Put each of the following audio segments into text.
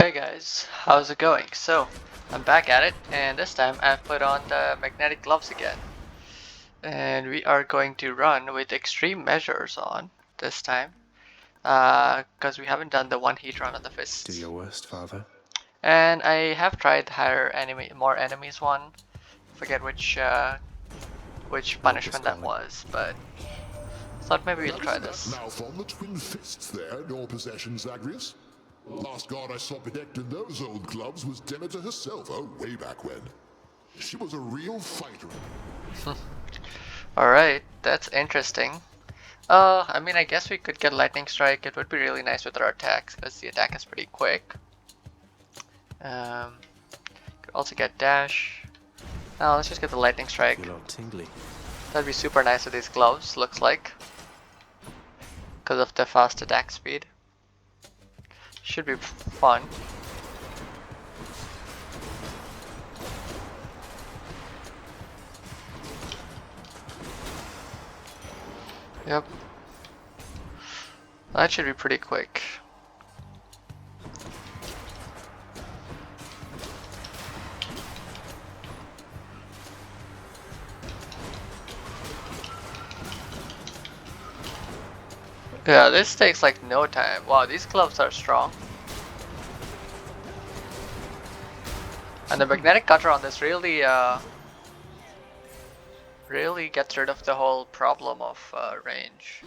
Hey guys, how's it going? So, I'm back at it, and this time I've put on the magnetic gloves again. And we are going to run with extreme measures on this time, because we haven't done the one heat run on the fists. Do your worst, father. And I have tried more enemies one. Forget which punishment that was, but thought maybe we'll try this. Mouth on the twin fists there in your possession, Zagreus. Last god I saw protecting those old gloves was Demeter herself, way back when. She was a real fighter. Alright, that's interesting. I mean, I guess we could get lightning strike. It would be really nice with our attacks because the attack is pretty quick. Could also get dash. Now let's just get the lightning strike. You're not tingly. That'd be super nice with these gloves, looks like, because of the fast attack speed. Should be fun. Yep. That should be pretty quick. Yeah, this takes like no time. Wow, these gloves are strong. And the magnetic cutter on this really gets rid of the whole problem of range.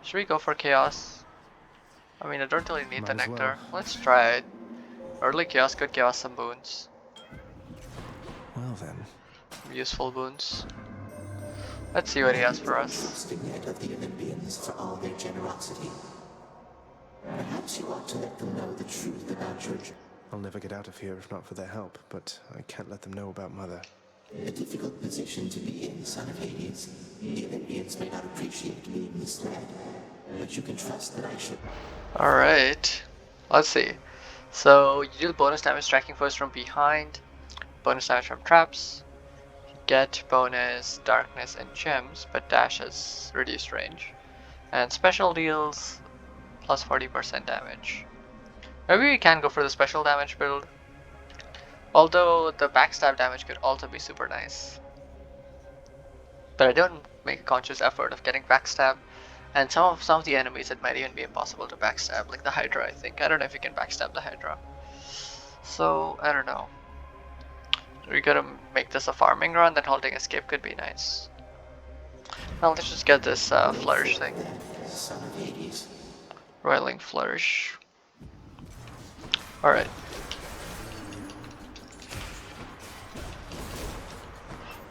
Should we go for chaos? I mean, I don't really need the nectar. Let's try it. Early chaos could give us some boons. Well then. Some useful boons. Let's see what he has for us. Trusting yet of the Olympians for all their generosity. Perhaps you ought to let them know the truth about your journey. I'll never get out of here if not for their help, but I can't let them know about Mother. A difficult position to be in, son of Hades. The Olympians may not appreciate being misled, but you can trust that I should. Alright. Let's see. So, you deal bonus damage striking foes from behind, bonus damage from traps, you get bonus darkness and gems, but dash has reduced range, and special deals plus 40% damage. Maybe we can go for the special damage build, although the backstab damage could also be super nice. But I don't make a conscious effort of getting backstab, and some of the enemies it might even be impossible to backstab, like the Hydra. I think I don't know if you can backstab the Hydra. So I don't know. We gotta make this a farming run. Then holding escape could be nice. Well, let's just get this flourish thing. Son of Hades. Roiling flourish. Alright.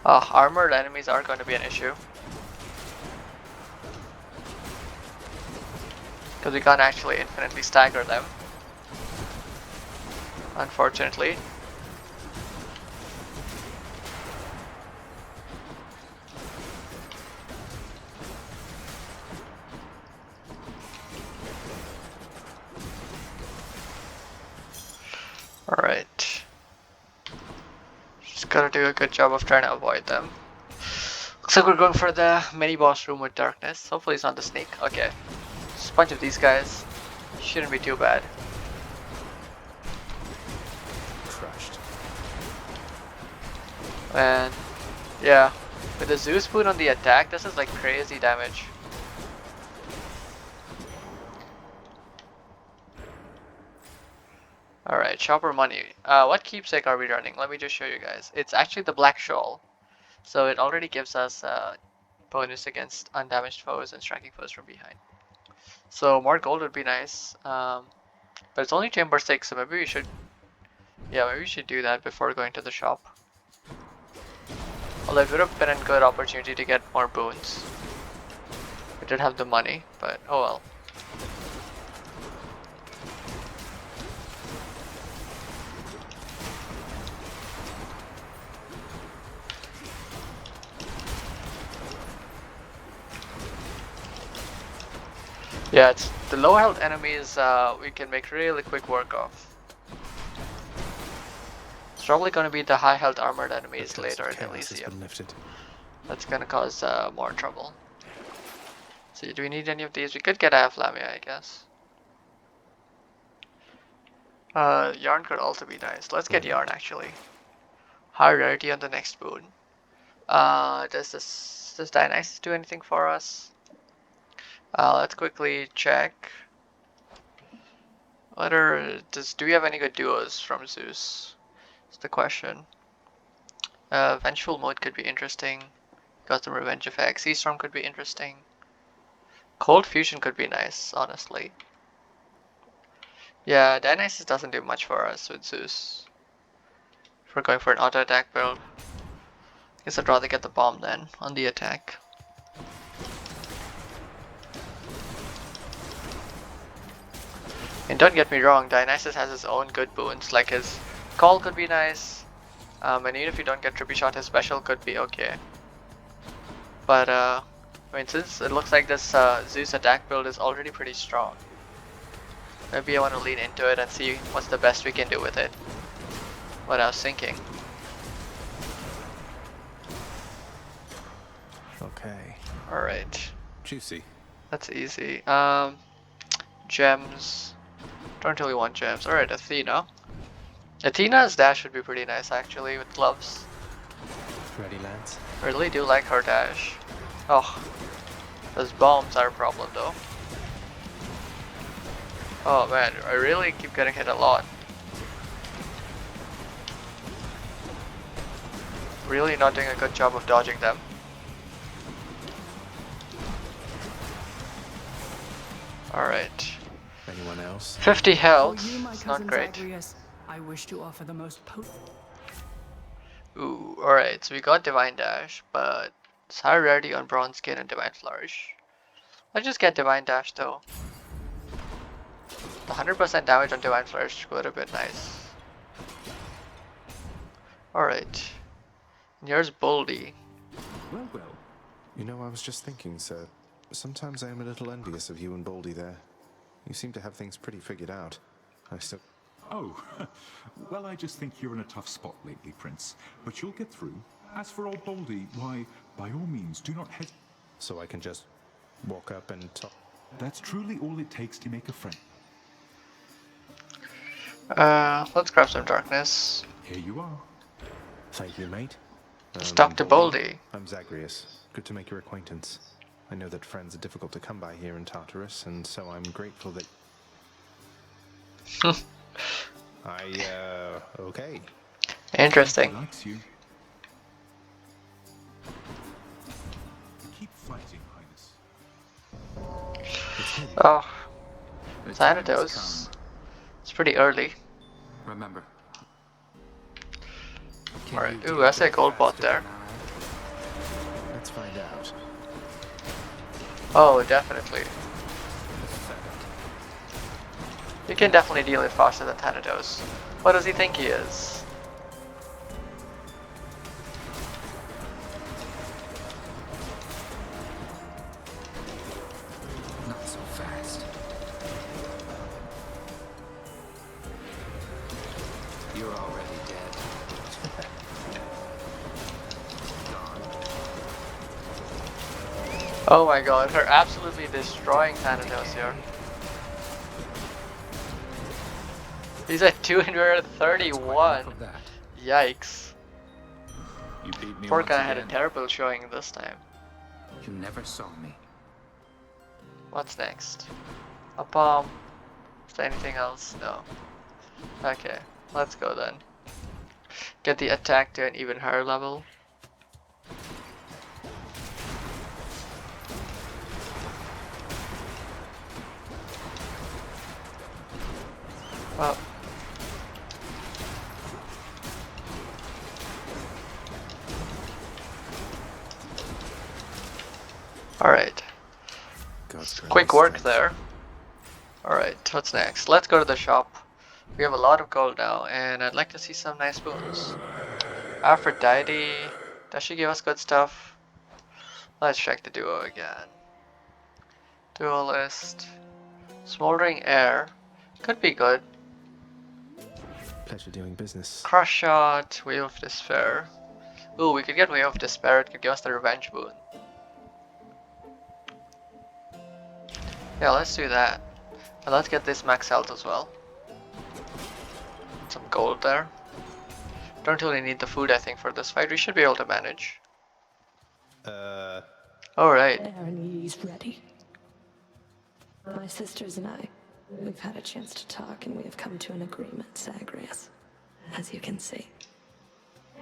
Armored enemies are going to be an issue, because we can't actually infinitely stagger them, unfortunately. Alright. Just gotta do a good job of trying to avoid them. Looks like we're going for the mini boss room with darkness. Hopefully it's not the sneak. Okay. Just a bunch of these guys. Shouldn't be too bad. Crushed. And yeah, with the Zeus boon on the attack, this is like crazy damage. Alright, shopper money. What keepsake are we running? Let me just show you guys. It's actually the black shawl. So it already gives us bonus against undamaged foes and striking foes from behind. So more gold would be nice. But it's only chamber 6, so maybe we should do that before going to the shop. Although it would have been a good opportunity to get more boons. We did have the money, but oh well. Yeah, it's the low health enemies we can make really quick work of. It's probably going to be the high health armored enemies later in Elysium. That's going to cause more trouble. So do we need any of these? We could get Aflamia, I guess. Yarn could also be nice. Let's get yarn actually. High rarity on the next boon. Does Dionysus do anything for us? Let's quickly check. Do we have any good duos from Zeus? That's the question. Vengeful mode could be interesting. Got some revenge effects. Sea Storm could be interesting. Cold fusion could be nice, honestly. Yeah, Dionysus doesn't do much for us with Zeus. If we're going for an auto attack build, I guess I'd rather get the bomb then on the attack. And don't get me wrong, Dionysus has his own good boons, like his call could be nice, and even if you don't get trippy shot, his special could be okay. But I mean, since it looks like this Zeus attack build is already pretty strong, maybe I want to lean into it and see what's the best we can do with it. What I was thinking. Okay. Alright, Juicy. that's easy. Gems. Don't really want gems. Alright, Athena. Athena's dash would be pretty nice actually with gloves. Ready, lads? I really do like her dash. Oh, those bombs are a problem though. Oh man, I really keep getting hit a lot. Really not doing a good job of dodging them. Alright. Anyone else? 50 health. For you, my It's not cousin great. Zagreus, I wish to offer the most potent. Ooh, alright, so we got Divine Dash, but it's high rarity on Bronze Skin and Divine Flourish. Let's just get Divine Dash though. The 100% damage on Divine Flourish would have been nice. Alright. Here's Boldy. Well, well. You know, I was just thinking, sir. Sometimes I am a little envious of you and Baldy there. You seem to have things pretty figured out. I still... Oh, well, I just think you're in a tough spot lately, Prince. But you'll get through. As for old Baldy, why, by all means, do not hesitate. So I can just walk up and talk. That's truly all it takes to make a friend. Let's grab some darkness. Here you are. Thank you, mate. Let's talk to Boldy. I'm Zagreus. Good to make your acquaintance. I know that friends are difficult to come by here in Tartarus, and so I'm grateful that... okay. Interesting. He likes you. Keep fighting, Highness. It's him. Oh, The time has Thanatos. come. It's pretty early. Remember. Can Alright, you ooh, I see a dig gold bot faster there. than I? Let's find out. Oh, definitely. Pathetic. You can definitely deal it faster than Thanatos. What does he think he is? Not so fast. You're already dead. Gone. Oh my god, we're absolutely destroying Thanatos here. He's at 231. Enough of that. Yikes. You beat me Poor once guy had a again. terrible showing this time. You never saw me. What's next? A bomb. Is there anything else? No. Okay, let's go then. Get the attack to an even higher level. Well. Alright. God's Quick greatest work strength. there. Alright, what's next? Let's go to the shop. We have a lot of gold now, and I'd like to see some nice boons. Aphrodite, does she give us good stuff? Let's check the duo again. Duelist. Smoldering Air. Could be good. Pleasure doing business. Crush Shot, Wave of Despair. Ooh, we could get Wave of Despair, it could give us the Revenge boon. Yeah, let's do that. And let's get this max health as well. Some gold there. Don't really need the food, I think, for this fight. We should be able to manage. Alright. He's ready. My sisters and I, we've had a chance to talk and we have come to an agreement, Zagreus. As you can see.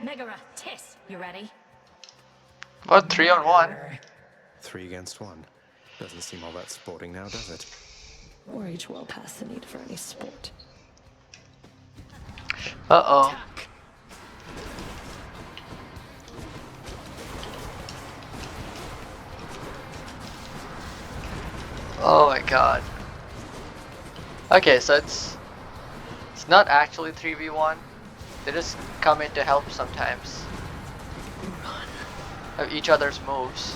Megara, Tiss, you ready? What? 3 on 1? 3 against 1. Doesn't seem all that sporting now, does it? We're each well past the need for any sport. Uh-oh. Oh my god. Okay, so it's not actually 3v1. They just come in to help sometimes. Of each other's moves.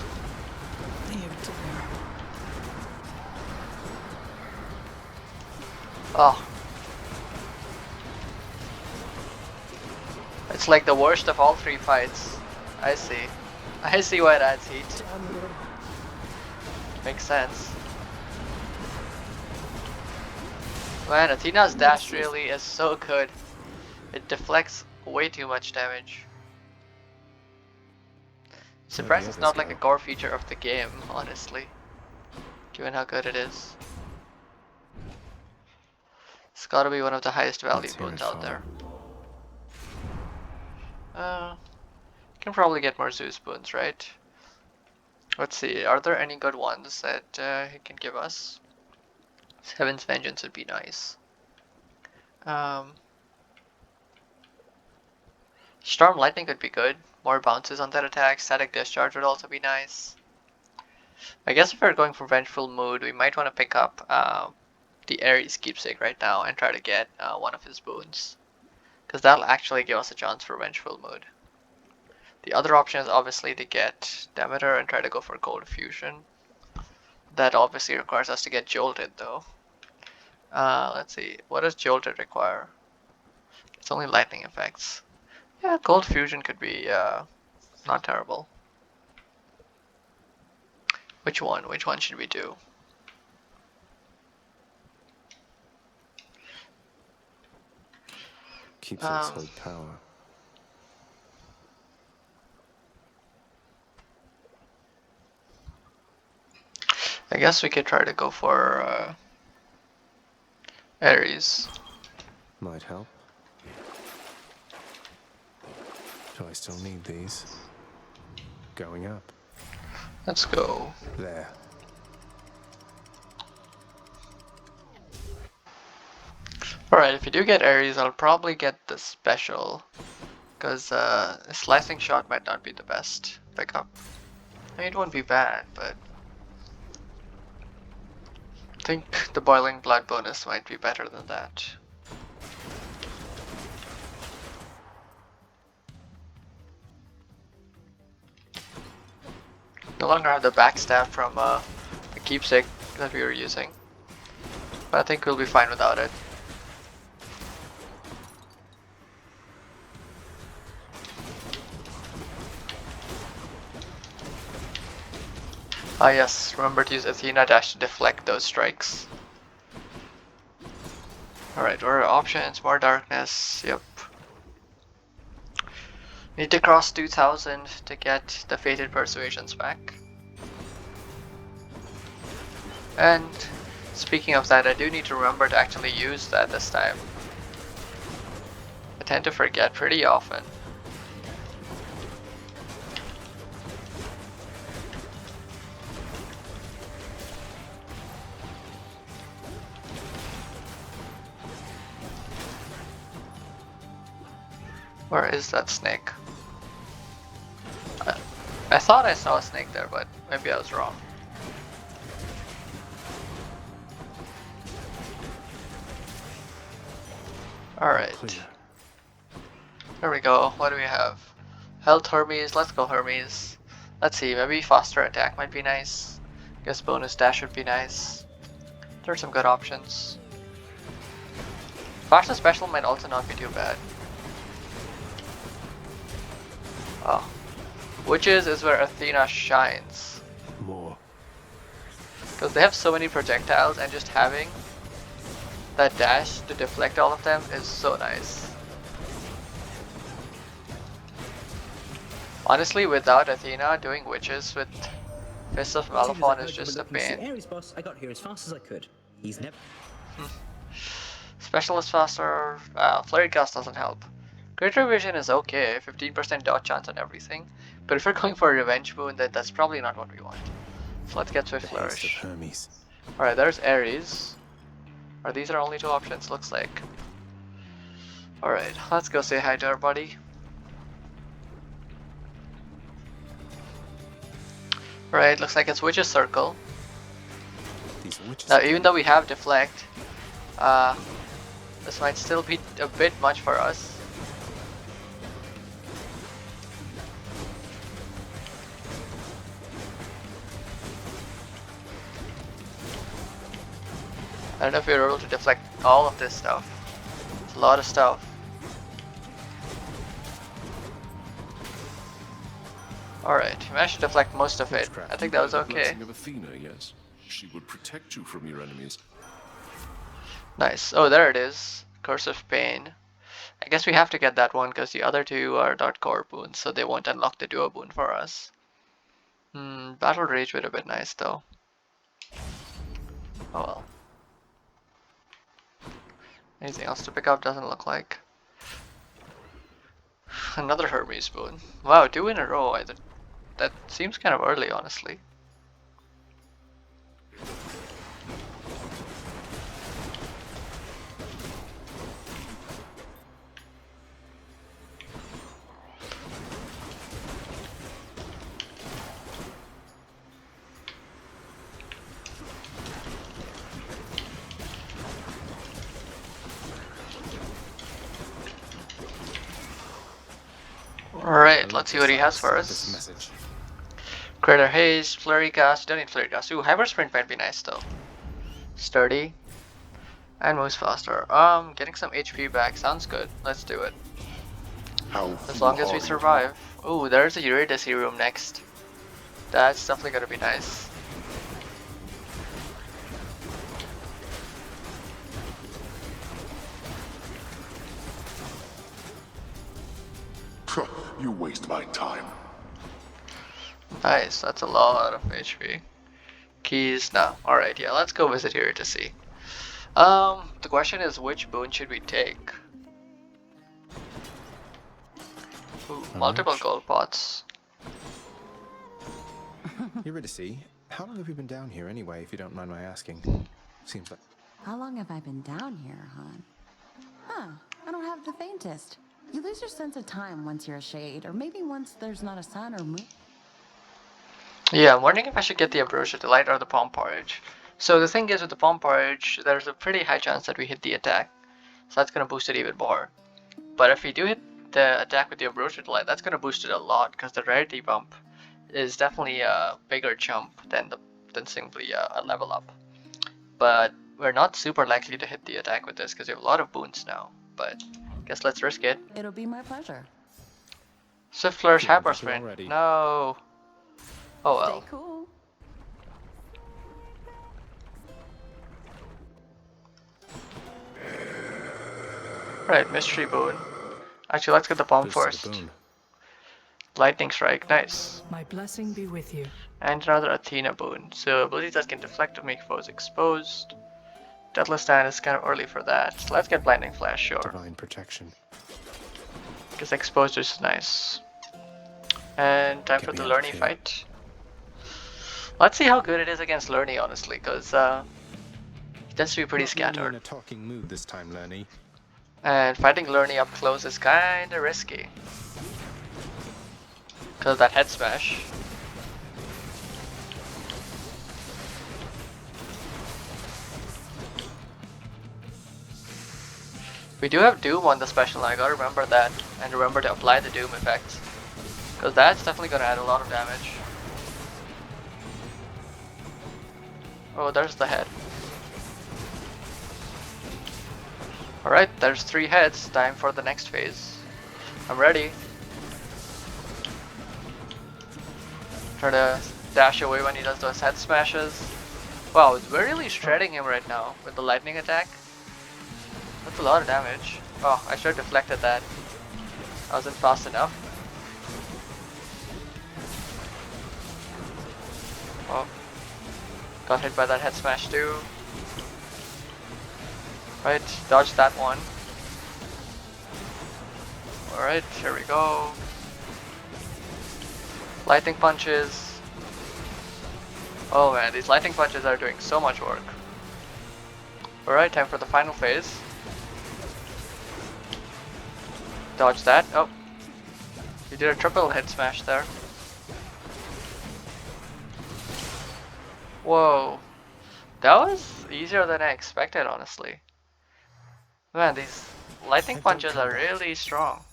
Oh. It's like the worst of all 3 fights. I see. I see why it adds heat. Makes sense. Man, Athena's dash really is so good. It deflects way too much damage. Surprised it's not like a core feature of the game, honestly. Given how good it is. It's gotta be one of the highest value boons out there. Can probably get more Zeus boons, right? Let's see, are there any good ones that he can give us? Heaven's Vengeance would be nice. Storm Lightning could be good. More bounces on that attack. Static Discharge would also be nice. I guess if we're going for Vengeful Mood, we might want to pick up the Ares Keepsake right now and try to get one of his boons. Because that'll actually give us a chance for Vengeful Mood. The other option is obviously to get Demeter and try to go for Cold Fusion. That obviously requires us to get Jolted though. Let's see, what does Jolted require? It's only lightning effects. Yeah, Cold Fusion could be not terrible. Which one? Which one should we do? Keeps its hold power. I guess we could try to go for Ares. Might help. Do I still need these? Going up. Let's go. There. Alright, if you do get Ares, I'll probably get the special. Because Slicing Shot might not be the best pickup. I mean, it won't be bad, but I think the Boiling Blood bonus might be better than that. No longer have the backstab from the keepsake that we were using, but I think we'll be fine without it. Ah yes, remember to use Athena dash to deflect those strikes. Alright, what are options? More darkness, yep. Need to cross 2000 to get the Fated Persuasions back. And speaking of that, I do need to remember to actually use that this time. I tend to forget pretty often. Where is that snake? I thought I saw a snake there, but maybe I was wrong. Alright. There we go. What do we have? Health Hermes. Let's go Hermes. Let's see. Maybe faster attack might be nice. Guess bonus dash would be nice. There are some good options. Faster special might also not be too bad. Oh. Witches is where Athena shines. More. Because they have so many projectiles and just having That dash to deflect all of them is so nice. Honestly, without Athena, doing witches with Fist of Malphon is just a pain. Ares, boss. I got here as fast as I could. He's never. Specialist faster. Flurry cast doesn't help. Greater Vision is okay, 15% dodge chance on everything. But if we're going for a revenge boon, then that's probably not what we want. So let's get Swift Flourish. Alright, there's Ares. Or these are only two options, looks like. Alright, let's go say hi to our buddy. Right, looks like it's Witch's Circle. Now, even though we have Deflect, this might still be a bit much for us. I don't know if we're able to deflect all of this stuff. It's a lot of stuff. Alright, we managed to deflect most of it. I think that was okay. Of Athena, yes. She would protect you from your enemies. Nice. Oh, there it is. Curse of Pain. I guess we have to get that one because the other two are not core boons, so they won't unlock the duo boon for us. Battle Rage would have been nice though. Oh well. Anything else to pick up? Doesn't look like. Another Hermes boon. Wow, 2 in a row. That seems kind of early, honestly. Alright, let's see what he has for us. Crater Haze, Flurry Cast, don't need Flurry Cast. Ooh, Hyper Sprint might be nice though. Sturdy. And moves faster. Getting some HP back sounds good. Let's do it. As long as we survive. Ooh, there's a Eurydice room next. That's definitely gonna be nice. You waste my time. Nice, that's a lot of HP. Keys, no. Alright, yeah, let's go visit Eurydice. The question is, which boon should we take? Ooh, multiple gold pots. Eurydice, how long have you been down here anyway, if you don't mind my asking? Seems like... How long have I been down here, hon? Huh, I don't have the faintest. You lose your sense of time once you're a shade, or maybe once there's not a sun or moon. Yeah, I'm wondering if I should get the Ambrosia Delight or the Palm Porridge. So the thing is with the Palm Porridge, there's a pretty high chance that we hit the attack. So that's going to boost it even more. But if we do hit the attack with the Ambrosia Delight, that's going to boost it a lot, because the rarity bump is definitely a bigger jump than simply a level up. But we're not super likely to hit the attack with this, because we have a lot of boons now. But guess let's risk it. It'll be my pleasure. Swift Flourish, Hyper Sprint. No. Oh well. Stay cool. Right, Mystery Boon. Actually, let's get the bomb first. Lightning Strike, nice. My blessing be with you. And another Athena boon. So abilities that can deflect to make foes exposed. Deathless Stand is kind of early for that. So let's get Blinding Flash, sure. Divine Protection. Because exposed is nice. And time for the Lurny fight. Let's see how good it is against Lurny, honestly, because he tends to be pretty scattered. In a talking mood this time, Lurny. And fighting Lurny up close is kinda risky. Because of that head smash. We do have Doom on the special, I gotta remember that. And remember to apply the Doom effect. Because that's definitely gonna add a lot of damage. Oh, there's the head. Alright, there's 3 heads. Time for the next phase. I'm ready. Try to dash away when he does those head smashes. Wow, we're really shredding him right now with the lightning attack. That's a lot of damage. Oh, I should have deflected that. I wasn't fast enough. Oh. Got hit by that head smash too. Right, dodge that one. Alright, here we go. Lightning punches. Oh man, these lightning punches are doing so much work. Alright, time for the final phase. Dodge that. Oh. You did a triple head smash there. Whoa. That was easier than I expected, honestly. Man, these lightning punches are really strong.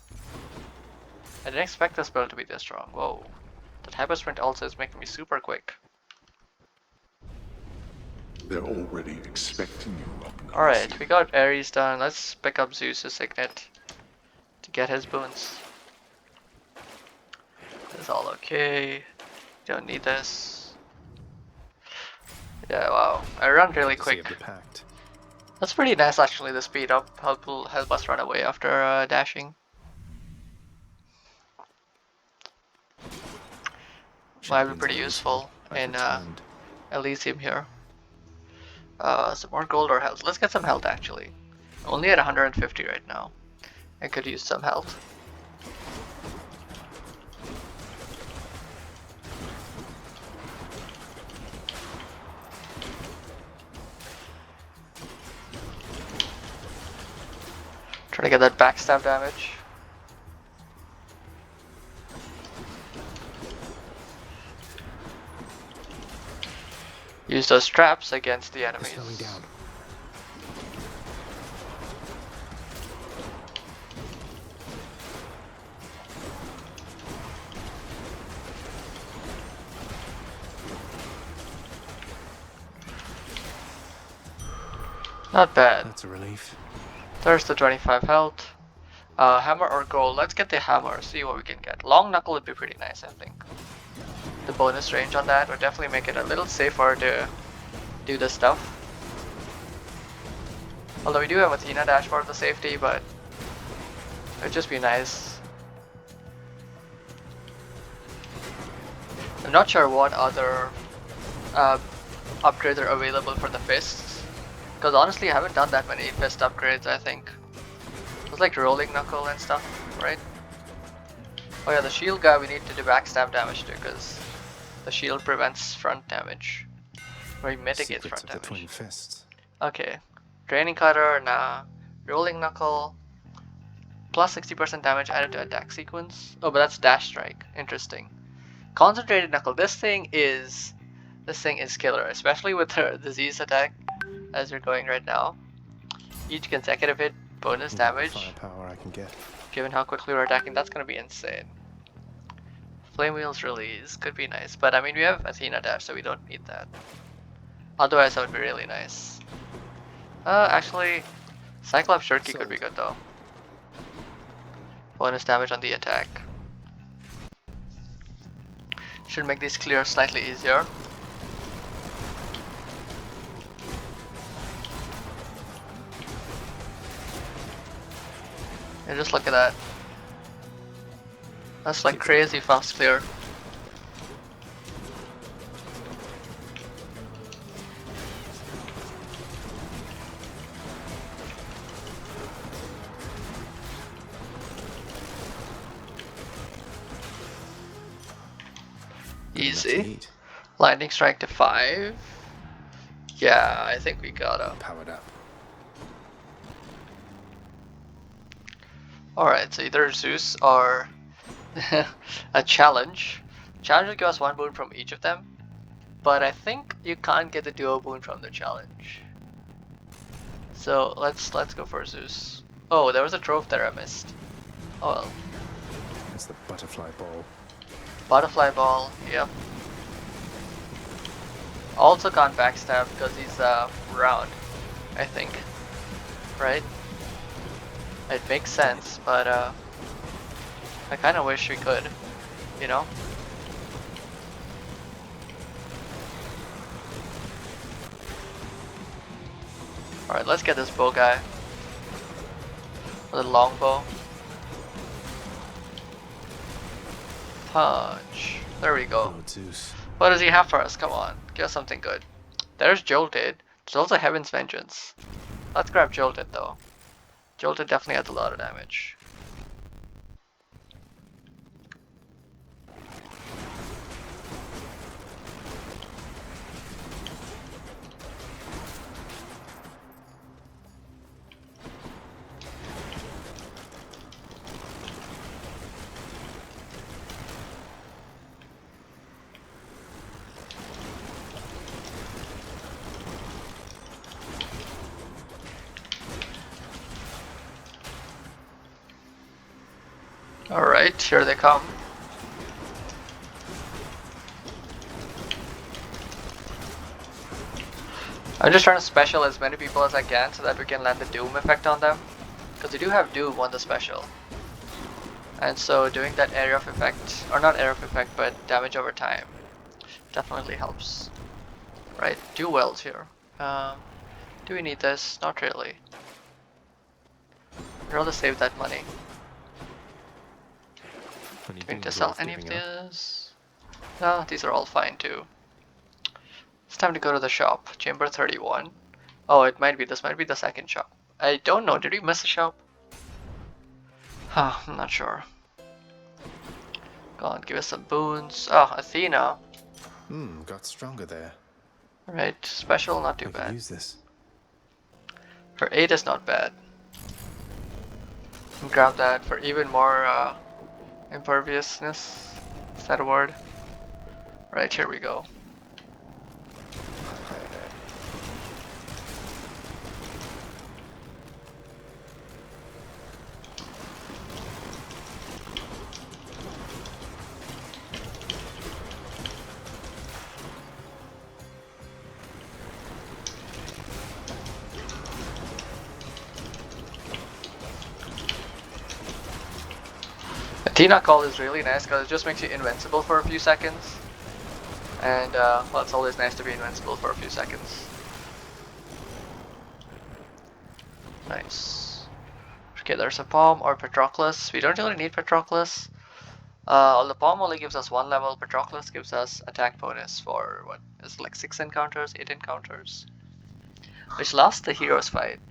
I didn't expect this build to be this strong. Whoa. The hyper sprint also is making me super quick. They're already expecting you up in Alright, we got Ares done. Let's pick up Zeus' signet to get his boons. It's all okay. Don't need this. Yeah, wow. I run really quick. That's pretty nice actually, the speed up will help us run away after dashing. Might be pretty useful in Elysium here. Some more gold or health. Let's get some health actually. Only at 150 right now. I could use some health. Try to get that backstab damage. Use those traps against the enemies. Not bad. That's a relief. There's the 25 health. Hammer or gold? Let's get the hammer, see what we can get. Long knuckle would be pretty nice, I think. The bonus range on that would definitely make it a little safer to do this stuff. Although we do have Athena dash for the safety, but it'd just be nice. I'm not sure what other upgrades are available for the fists, because honestly I haven't done that many fist upgrades. I think it was like rolling knuckle and stuff, right? Oh yeah, the shield guy we need to do backstab damage to, because the shield prevents front damage, or he mitigates front damage. The twin fists. Okay, draining cutter, nah. Rolling knuckle, plus 60% damage added to attack sequence. Oh, but that's dash strike. Interesting. Concentrated knuckle. This thing is killer, especially with the Zeus attack as you're going right now. Each consecutive hit, bonus damage. Firepower I can get. Given how quickly we're attacking, that's gonna be insane. Flame wheels release could be nice, but I mean we have Athena dash, so we don't need that. Otherwise, that would be really nice. Actually, Cyclops Shirky could be good though. Bonus damage on the attack. Should make these clear slightly easier. And just look at that. That's like crazy fast clear. Easy. Lightning strike to 5. Yeah, I think we gotta powered up. Alright, so either Zeus or a challenge. Challenge will give us 1 boon from each of them, but I think you can't get the duo boon from the challenge. So let's go for Zeus. Oh, there was a trove there I missed. Oh well. It's the butterfly ball. Butterfly ball, yep. Also can't backstab because he's round, I think. Right? It makes sense, but I kinda wish we could, you know? Alright, let's get this bow guy. The longbow. Punch. There we go. Lord Zeus. What does he have for us? Come on, give us something good. There's Jolted. There's also Heaven's Vengeance. Let's grab Jolted though. Jolted definitely has a lot of damage. Alright, here they come. I'm just trying to special as many people as I can so that we can land the doom effect on them. Because we do have doom on the special. And so doing that area of effect, or not area of effect, but damage over time, definitely helps. Right, do wells here. Do we need this? Not really. I'd rather save that money. Do we need to sell any of this? No, these are all fine too. It's time to go to the shop. Chamber 31. Oh, it might be. This might be the second shop. I don't know. Did we miss a shop? Huh, I'm not sure. Go on, give us some boons. Oh, Athena. Got stronger there. Right, special, not too bad. Use this. For 8 is not bad. Grab that for even more imperviousness. Is that a word? Right, here we go. Athena call is really nice because it just makes you invincible for a few seconds. And well, it's always nice to be invincible for a few seconds. Nice. Okay, there's a palm or Patroclus. We don't really need Patroclus. The palm only gives us 1 level. Patroclus gives us attack bonus for what is it, like 6 encounters, 8 encounters, which lasts the hero's fight,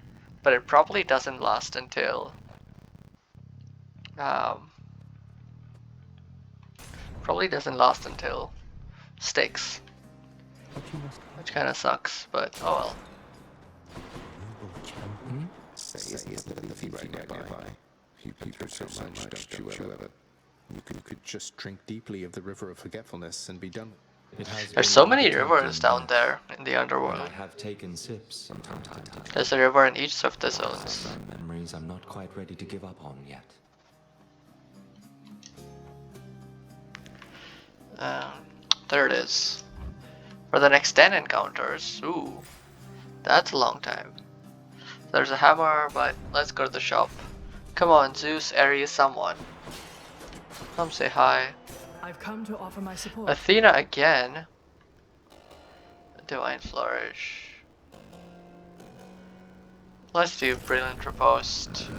but it probably doesn't last until stakes, which kind of sucks, but oh well. You could just drink deeply of the river of forgetfulness and be done. There's so many rivers down there in the underworld. I have taken sips from time to time. There's a river in each of the zones. Memories I'm not quite ready to give up on yet. There it is. For the next 10 encounters. Ooh, that's a long time. There's a hammer, but let's go to the shop. Come on, Zeus, Ares, someone. Come say hi. I've come to offer my support. Athena again. Divine Flourish. Let's do Brilliant Riposte.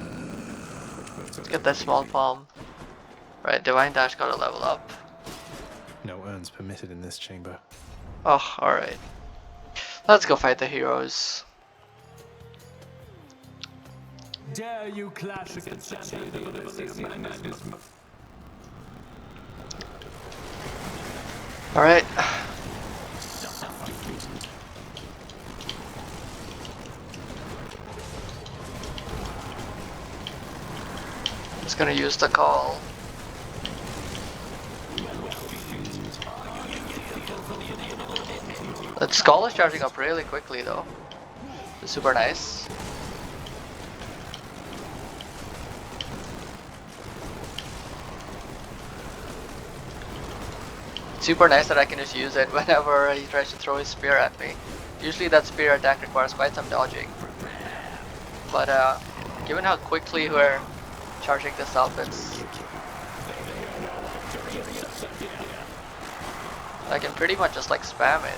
Let's get that small palm. Right, Divine Dash got a level up. No urns permitted in this chamber. Oh, alright. Let's go fight the heroes. Dare you clash against the Alright. Just gonna use the call. The skull is charging up really quickly though. It's super nice. Super nice that I can just use it whenever he tries to throw his spear at me. Usually that spear attack requires quite some dodging. But given how quickly we're charging this up, it's... I can pretty much just like spam it.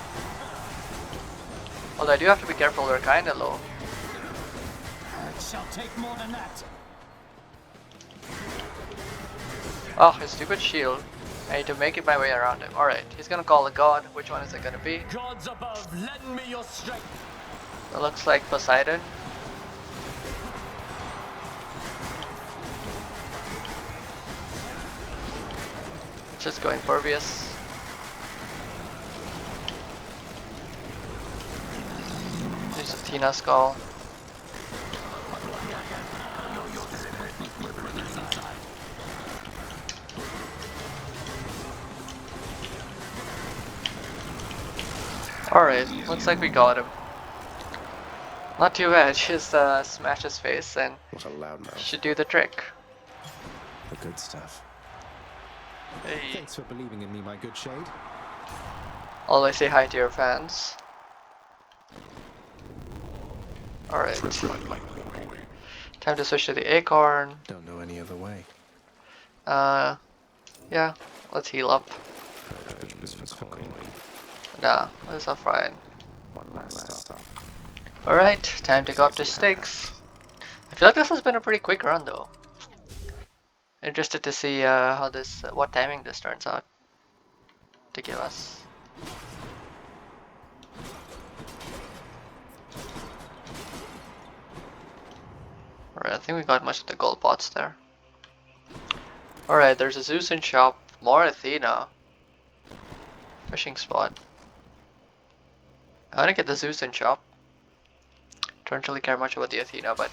Although I do have to be careful, we're kinda low. It shall take more than that. Oh, his stupid shield. I need to make it my way around him. Alright, he's gonna call a god. Which one is it gonna be? Gods above, lend me your strength. It looks like Poseidon. Just go impervious. There's Athena's skull. Alright, looks like we got him. Not too bad, just smash his face and what a loudmouth. Should do the trick. The good stuff. Hey. Thanks for believing in me, my good shade. Always say hi to your fans. Alright. Time to switch to the acorn. Don't know any other way. Yeah, let's heal up. Nah, that's all fine. One last stop. Alright, time to go up to stakes. I feel like this has been a pretty quick run though. Interested to see how this, what timing this turns out to give us. Alright, I think we got most of the gold pots there. Alright, there's a Zeus in shop, more Athena. Fishing spot. I wanna get the Zeus in shop. Don't really care much about the Athena, but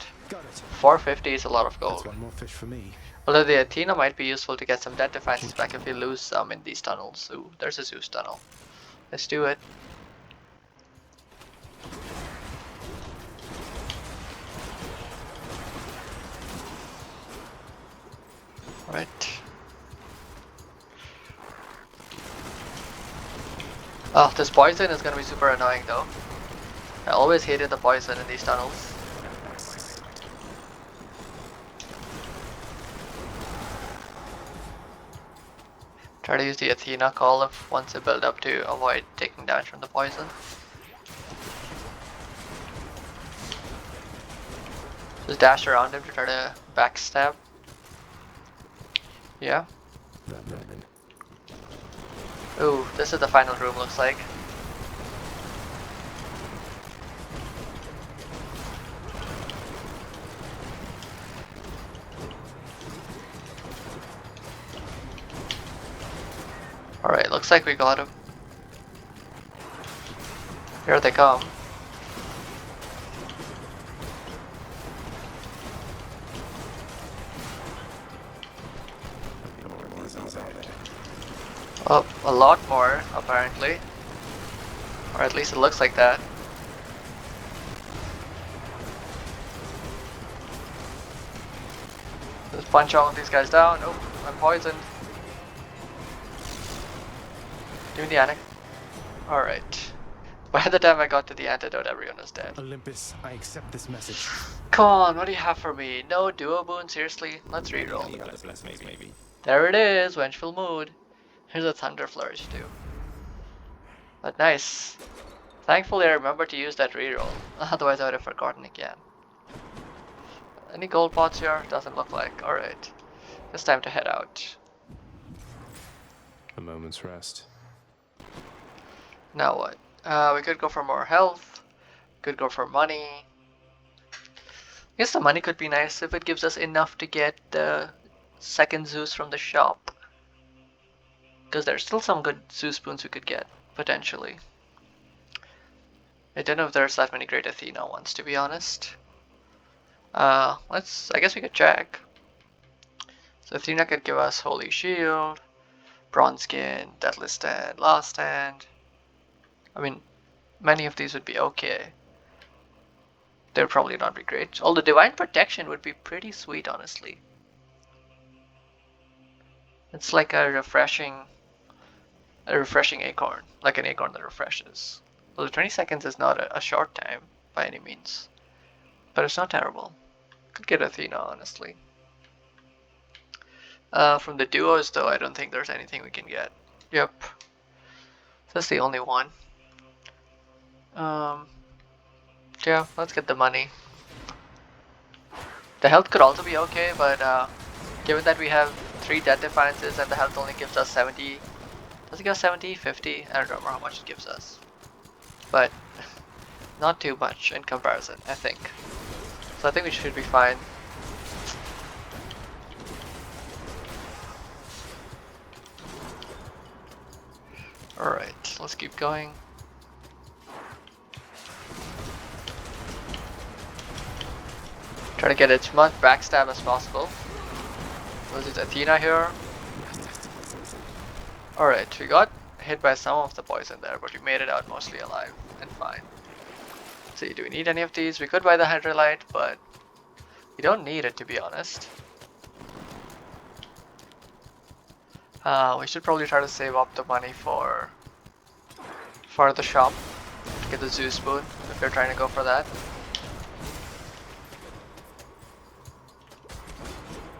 450 is a lot of gold. That's one more fish for me. Although the Athena might be useful to get some death defenses back if we lose some in these tunnels. Ooh, there's a Zeus tunnel. Let's do it. Right. Oh, this poison is gonna be super annoying though. I always hated the poison in these tunnels. Try to use the Athena call if once you build up to avoid taking damage from the poison. Just dash around him to try to backstab. Yeah. Ooh, this is the final room looks like. Alright, looks like we got him. Here they come. Oh, a lot more, apparently. Or at least it looks like that. Just punch all of these guys down. Oh, I'm poisoned. Give me the antidote. Alright. By the time I got to the antidote, everyone was dead. Olympus, I accept this message. Come on, what do you have for me? No duo boon, seriously? Let's reroll. There it is, Vengeful Mood. Here's a Thunder Flourish too. But nice. Thankfully I remembered to use that reroll. Otherwise I would have forgotten again. Any gold pots here? Doesn't look like. Alright. It's time to head out. A moment's rest. Now what? We could go for more health. Could go for money. I guess the money could be nice if it gives us enough to get the second Zeus from the shop. Because there's still some good Zeus spoons we could get, potentially. I don't know if there's that many great Athena ones, to be honest. I guess we could check. So Athena could give us Holy Shield, Bronze Skin, Deathless Stand, Last Stand. I mean, many of these would be okay. They would probably not be great. Although Divine Protection would be pretty sweet, honestly. It's like a refreshing acorn, like an acorn that refreshes. Although 20 seconds is not a short time by any means, but it's not terrible. Could get Athena, honestly. From the duos though, I don't think there's anything we can get. Yep, that's the only one. Yeah, let's get the money. The health could also be okay, but given that we have 3 death defiances and the health only gives us 70. Does it give us 70? 50? I don't remember how much it gives us. But not too much in comparison, I think. So I think we should be fine. Alright, let's keep going. Try to get as much backstab as possible. Was it Athena here? Alright, we got hit by some of the poison there, but we made it out mostly alive and fine. Let's see, do we need any of these? We could buy the hydrolite, but we don't need it, to be honest. We should probably try to save up the money for the shop to get the Zeus boon if you're trying to go for that.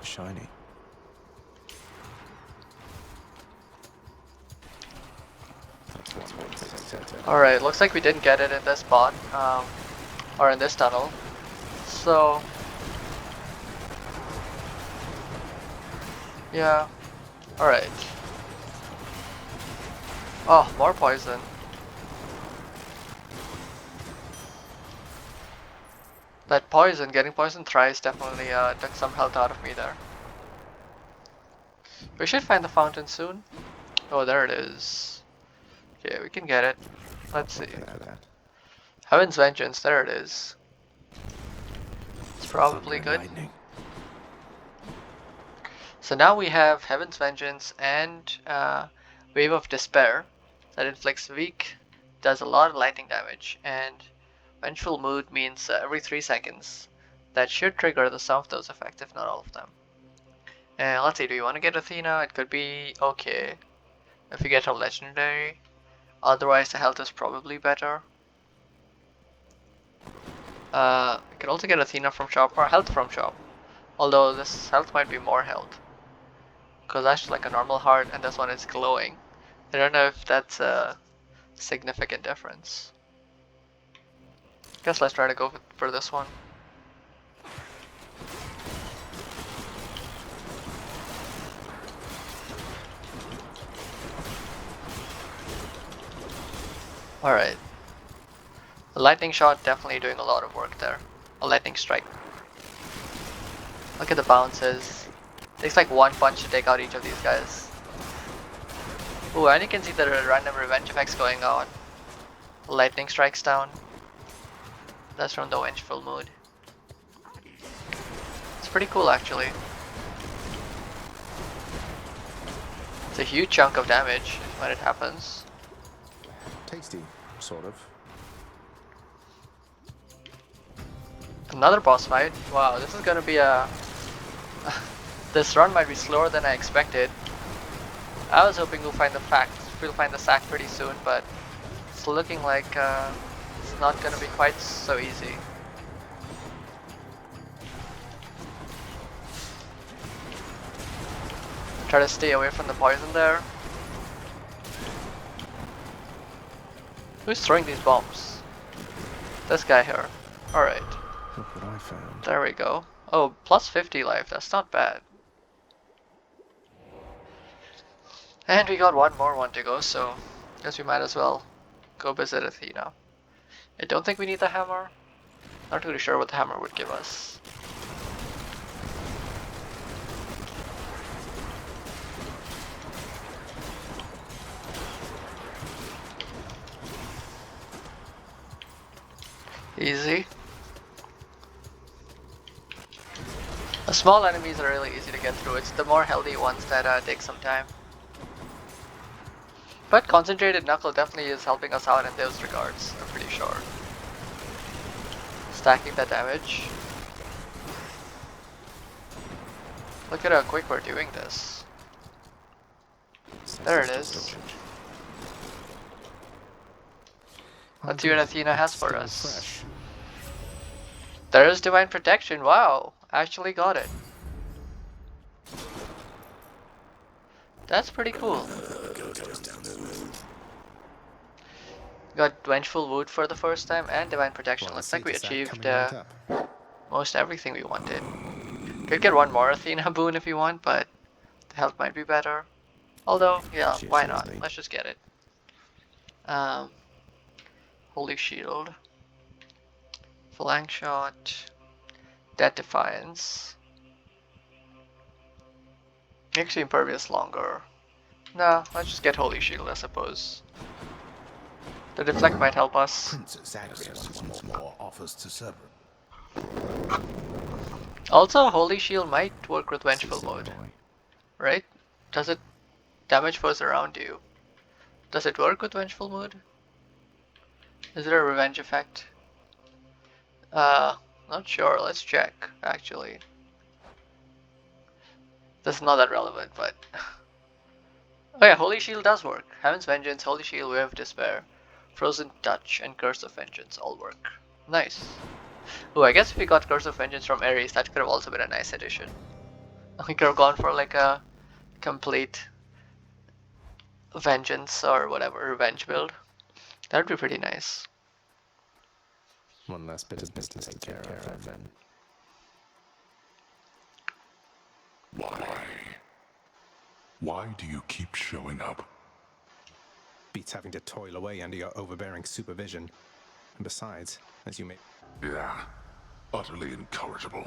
Shiny. Alright, looks like we didn't get it in this spot, or in this tunnel. So yeah. Alright. Oh, more poison. That poison, getting poison thrice definitely took some health out of me there. We should find the fountain soon. Oh, there it is. Okay, we can get it. Let's see. Heaven's Vengeance, there it is. It's probably good. So now we have Heaven's Vengeance and Wave of Despair that inflicts weak, does a lot of lightning damage, and Vengeful Mood means every 3 seconds. That should trigger the sum of those effects, if not all of them. And let's see, do you want to get Athena? It could be okay if you get a legendary. Otherwise, the health is probably better. We could also get Athena from shop or health from shop. Although this health might be more health, because that's like a normal heart and this one is glowing. I don't know if that's a significant difference. Guess let's try to go for this one. Alright. A lightning shot definitely doing a lot of work there. A lightning strike. Look at the bounces. Takes like 1 punch to take out each of these guys. Ooh, and you can see the random revenge effects going on. Lightning strikes down. That's from the Vengeful Mood. It's pretty cool actually. It's a huge chunk of damage when it happens. Tasty, sort of. Another boss fight. Wow, this is gonna be a... This run might be slower than I expected. I was hoping we'll find the sack pretty soon, but it's looking like it's not gonna be quite so easy. Try to stay away from the poison there. Who's throwing these bombs? This guy here. Alright. Look what I found. There we go. Oh, plus 50 life. That's not bad. And we got one more one to go, so guess we might as well go visit Athena. I don't think we need the hammer. Not really sure what the hammer would give us. Easy. The small enemies are really easy to get through. It's the more healthy ones that take some time. But Concentrated Knuckle definitely is helping us out in those regards, I'm pretty sure. Stacking that damage. Look at how quick we're doing this. There it is. Let's see what Athena has for us. There is Divine Protection, wow! Actually got it. That's pretty cool. Got Vengeful Wood for the first time and Divine Protection. Looks like we achieved most everything we wanted. Could get one more Athena boon if you want, but The health might be better. Although, yeah, Cheers, why cheers, not? mate. Let's just get it. Holy Shield. Flank Shot. Dead Defiance. Makes you impervious longer. No, let's just get Holy Shield, I suppose. The deflect might help us. Princess Agrias once more offers to serve. Also, Holy Shield might work with Vengeful mode, right? Does it damage foes around you? Does it work with Vengeful mode? Is there a revenge effect? Not sure. Let's check, actually. This is not that relevant, but... Oh yeah, Holy Shield does work. Heaven's Vengeance, Holy Shield, Wave of Despair, Frozen Touch, and Curse of Vengeance all work. Nice. Oh, I guess if we got Curse of Vengeance from Ares, that could have also been a nice addition. We could have gone for like a complete vengeance or whatever, revenge build. That would be pretty nice. One last bit of business to take care of, then. Why do you keep showing up? Beats having to toil away under your overbearing supervision. And besides, as you may... Yeah, utterly incorrigible.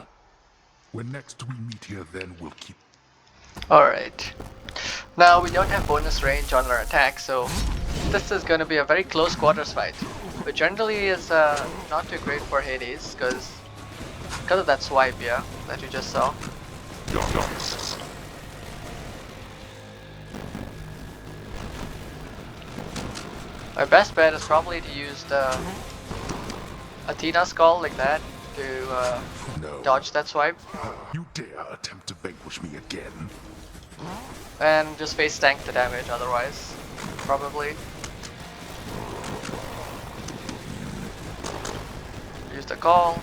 When next we meet here, then we'll keep... Alright. Now, we don't have bonus range on our attack, so this is going to be a very close quarters fight. Which generally is not too great for Hades, because of that swipe, yeah, that you just saw. My best bet is probably to use the Athena skull like that to dodge that swipe. You dare attempt to vanquish me again? And just face tank the damage otherwise, probably. Use the call.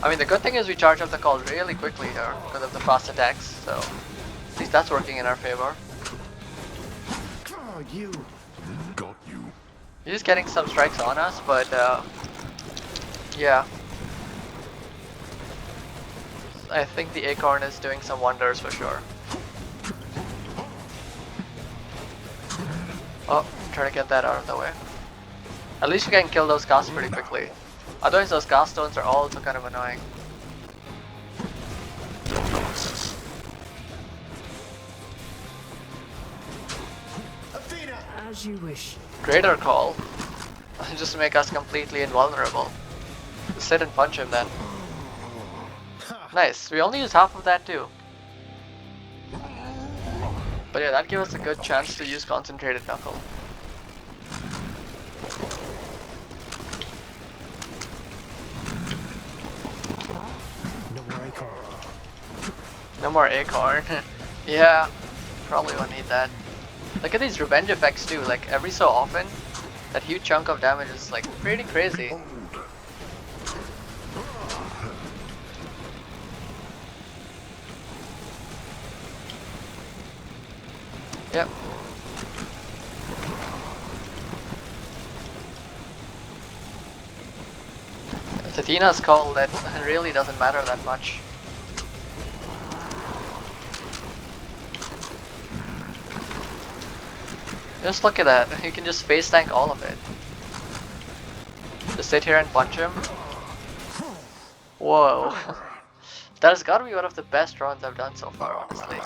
I mean, the good thing is we charge up the call really quickly here because of the fast attacks, so at least that's working in our favor. Oh, you got you. He's just getting some strikes on us, but yeah. I think the acorn is doing some wonders for sure. Oh, try to get that out of the way. At least you can kill those casts pretty quickly. Otherwise those cast stones are also kind of annoying. Athena! As you wish. Greater call. Just to make us completely invulnerable. Just sit and punch him then. Nice, we only used half of that too. But yeah, that gave us a good chance to use Concentrated Knuckle. No more acorn. No more acorn. Yeah, probably won't need that. Look at these revenge effects too, like every so often, that huge chunk of damage is like pretty crazy. Yep. It's Athena's call that really doesn't matter that much. Just look at that, you can just face tank all of it. Just sit here and punch him. Whoa. That has got to be one of the best runs I've done so far, honestly.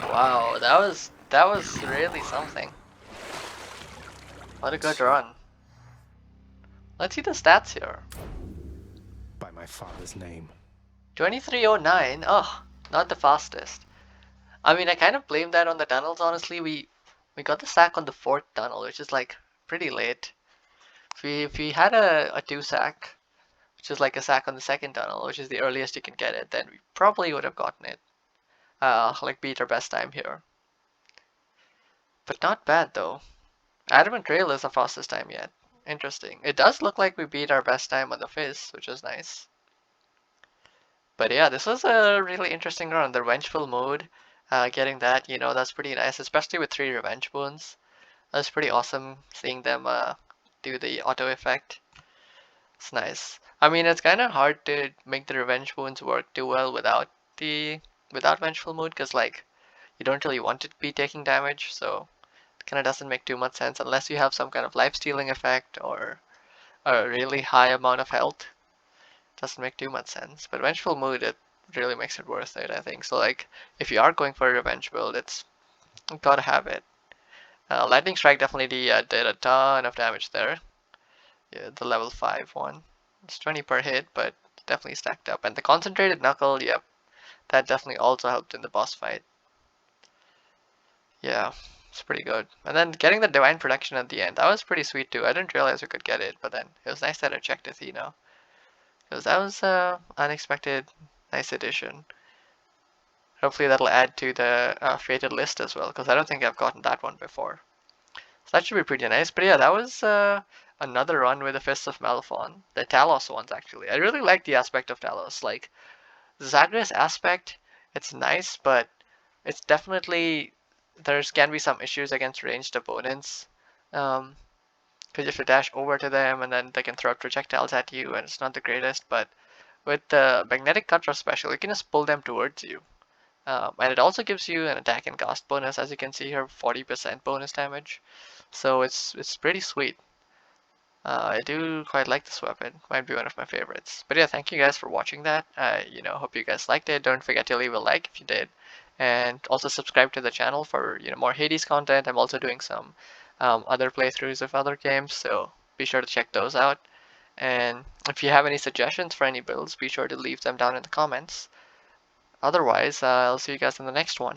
Wow, that was really something. What a good run. Let's see the stats here. By my father's name. 2309. Oh, not the fastest. I mean, I kind of blame that on the tunnels, honestly. We got the sack on the 4th tunnel, which is like pretty late. If we had a 2 sack, which is like a sack on the 2nd tunnel, which is the earliest you can get it, then we probably would have gotten it. Like beat our best time here. But not bad though. Adamant Trail is the fastest time yet. Interesting. It does look like we beat our best time on the Fizz, which is nice. But yeah, this was a really interesting run. The Revengeful mode, getting that, you know, that's pretty nice, especially with 3 revenge boons. That's pretty awesome seeing them do the auto effect. It's nice. I mean, it's kind of hard to make the revenge wounds work too well without vengeful mood, because like you don't really want it to be taking damage, so it kind of doesn't make too much sense unless you have some kind of life stealing effect or a really high amount of health. Doesn't make too much sense. But vengeful mood, it really makes it worth it, I think. So like if you are going for a revenge build, it's gotta have it. Lightning strike definitely did a ton of damage there. Yeah, the level 5 one. It's 20 per hit, but definitely stacked up. And the concentrated knuckle, yep, that definitely also helped in the boss fight. Yeah, it's pretty good. And then getting the divine protection at the end, that was pretty sweet too. I didn't realize we could get it, but then it was nice that I checked Athena. Because that was unexpected, nice addition. Hopefully that'll add to the fated list as well, because I don't think I've gotten that one before. So that should be pretty nice. But yeah, that was another run with the Fists of Malphon. The Talos ones, actually. I really like the aspect of Talos. Like, the Zagreus aspect, it's nice, but it's definitely, can be some issues against ranged opponents. Because you have to dash over to them, and then they can throw projectiles at you, and it's not the greatest. But with the Magnetic Cutter special, you can just pull them towards you. And it also gives you an attack and cast bonus, as you can see here, 40% bonus damage. So it's pretty sweet. I do quite like this weapon. Might be one of my favorites. But yeah, thank you guys for watching that. Hope you guys liked it. Don't forget to leave a like if you did, and also subscribe to the channel for more Hades content. I'm also doing some other playthroughs of other games, so be sure to check those out. And if you have any suggestions for any builds, be sure to leave them down in the comments. Otherwise, I'll see you guys in the next one.